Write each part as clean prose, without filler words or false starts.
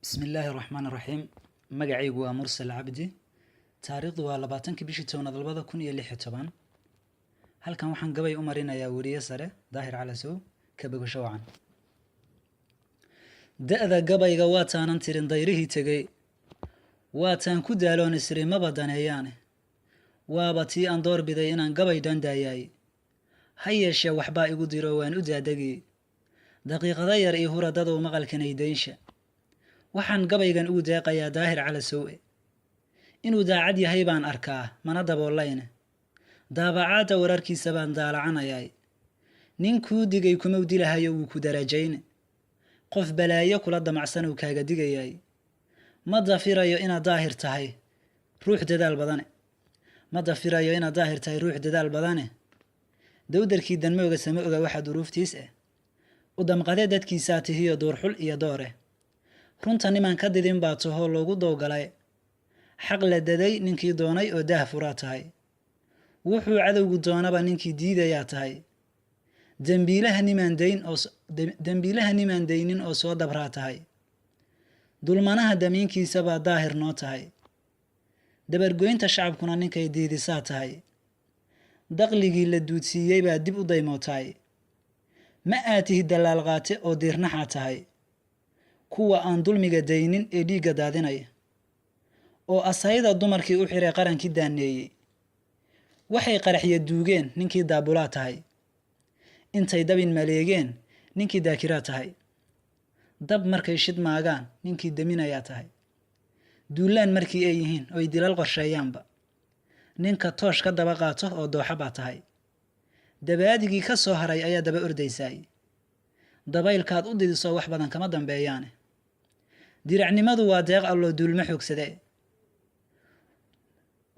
بسم الله الرحمن الرحيم. مقعيق ومرسل عبدي. تاريخ waa 20 bishii 2016. halkan waxaan gabay u marinayaa wariye sare daahir calasow ka bogasho wacan. da'da gabayga waa taanan tirin dayrihii tagay. waa taan ku daaloon isri ma badaneeyaan. waaba tii aan door biday inaan gabay dandaayay. ha yeeshee waxbaa igu diro waan u daadagay. daqiiqada yar ii huradada u maqalkanay deysha. waxaan gabaygan ugu deeqayaa daahir calasow inuu daacad yahay baan arkaa mana daboolayna. daabacaada wararkiisa baan daalacanayay. ninkuu digay kuma dilahayo wuu ku darajayna. qof balaayo kula damacsan uu kaaga digayay. ma dafirayo inaad daahir tahay ruux dadaal badane. ma dafirayo inaad daahir tahay ruux dadaal badane. dowdarkii danmooga sama oga waxa duruuftiis u damqadee dadkiisaa tihiyo doorxul iyo doore. runta niman ka didin baa tahoo loogu dowgalay. xaq la daday ninkii doonay oo daah furaa tahay. wuxuu cadowgu doonaba ninkii diidayaa tahay. dembiilaha nimaan daynin oo soo dabraa tahay. dulmanaha damiinkiisa baa daahir noo tahay. dabargoynta shacabkuna ninkay diidisaa tahay. daqligii la duudsiiyey baa dib u daymootaay. ma aad tihi dalaal qaate oo diirnaxaa tahay. kuwa aan dulmiga daynin ee dhiigga daadinaya oo asayda dumarkii u xiray qarankii daaneeyey. waxay qaraxya duugeen ninkii daabulaa tahay. intay dabin maleegeen ninkii daakiraa tahay. dab markay shid maagaan ninkii daminayaa tahay. duulaan markii ay yihiin oy dilal qorsheeyaanba ninka toosh ka daba qaato oo dooxa baa tahay. dabaadigii ka soo haray ayaa daba ordaysaay. dabaylkaad u didiso wax badan kama dambeeyaane. diracnimadu waa deeq alloo duulma xoogsadee.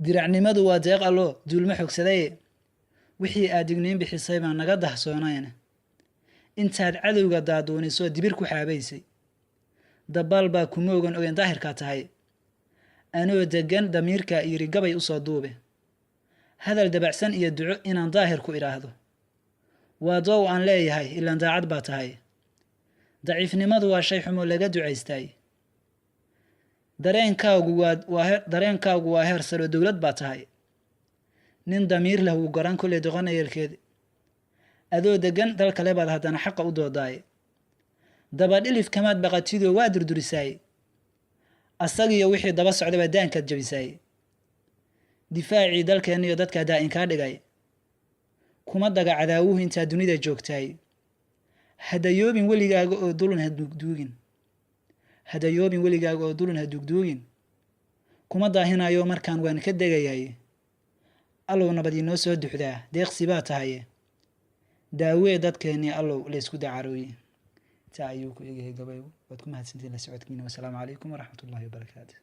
diracnimadu waa deeq alloo duulma xoogsadee. wixii aad digniin bixisay baan naga dahsoonayna. intaad cadowga daaduunisoo dibir ku xaabaysay. dabaal baa kuma ogen daahirkaa tahay. anoo degan damiirkaa yiri gabay u soo duube. hadal dabacsan iyo duco inaan daahir ku idhaahdo. waa doow aan leeyahay ilaan daacad baa tahay. daciifnimadu waa shay xumo laga ducaystay. dareenkaagu waa heer saro dowlad baa tahay. nin damiir leh wuu garan kolley doqonayelkeed. adoo degan dal kale baad haddana xaqa u doodaay. dabadhilif kamaad baqatidoo waa durdurisaay. asagiyo wixii daba socdaba daankaad jabisaay. difaacii dalkeenniyo dadka daa'in kaa dhigay. kuma daga cadaawuhu intaa dunida joogtaay. hadayoobin weligaaga oo dulun ha dugduugin. kuma daahinayo markaan waan ka degayay. allow nabad inoo soo duxdaa deeqsi baa tahaye. daawee dadkeennii allow laysku dacarooye. taa ayuu ku egahay gabaygu. waad ku mahadsantiin la socodkiina. wasalaamu calaykum waraxmatullaahi wabarakaatu.